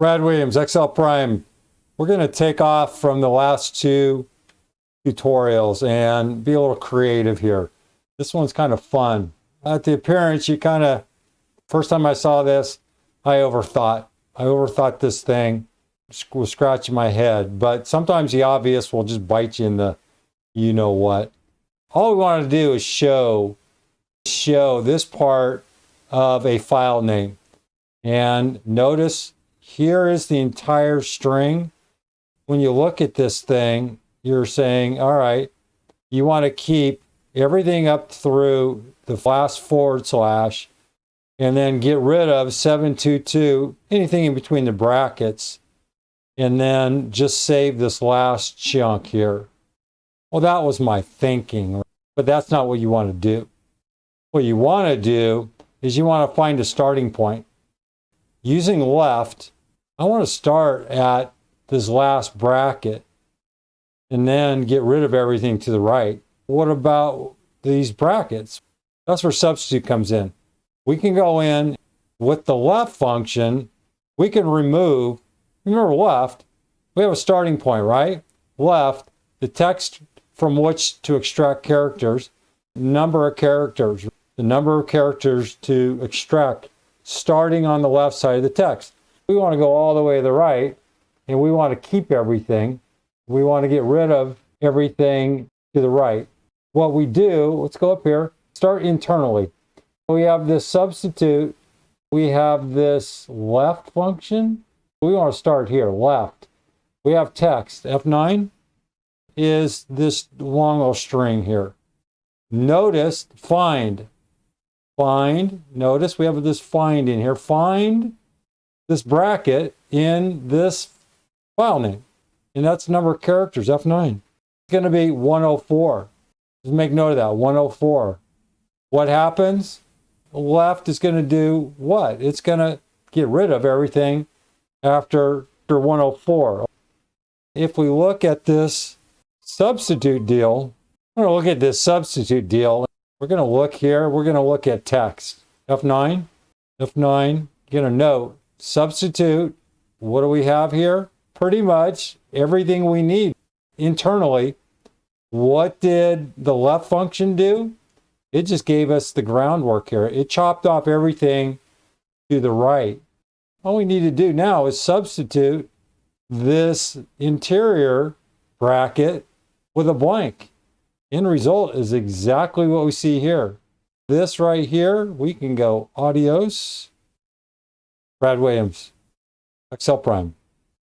Brad Williams, XL Prime. We're going to take off from the last two tutorials and be a little creative here. This one's kind of fun. At the appearance, first time I saw this, I overthought this thing, was scratching my head. But sometimes the obvious will just bite you in the you know what. All we want to do is show this part of a file name. And notice here is the entire string. When you look at this thing, you're saying, all right, you want to keep everything up through the last / and then get rid of 722, anything in between the brackets, and then just save this last chunk here. Well, that was my thinking, but that's not what you want to do. What you want to do is you want to find a starting point. Using left, I want to start at this last bracket and then get rid of everything to the right. What about these brackets? That's where substitute comes in. We can go in with the left function. We can remove, remember left, we have a starting point, right? Left, the text from which to extract characters, number of characters, the number of characters to extract starting on the left side of the text. We want to go all the way to the right, and we want to keep everything. We want to get rid of everything to the right. What we do, let's go up here, start internally. We have this substitute. We have this left function. We want to start here, left. We have text. F9 is this long little string here. Notice find. Notice we have this find in here. Find this bracket in this file name. And that's the number of characters, F9. It's going to be 104. Just make note of that, 104. What happens? Left is going to do what? It's going to get rid of everything after 104. If we look at this substitute deal, we're going to look at this substitute deal. We're going to look here. We're going to look at text. F9. F9. Get a note. Substitute. What do we have here? Pretty much everything we need internally. What did the left function do? It just gave us the groundwork here. It chopped off everything to the right. All we need to do now is substitute this interior bracket with a blank. End result is exactly what we see here. This right here, we can go adios. Brad Williams, XL Prime.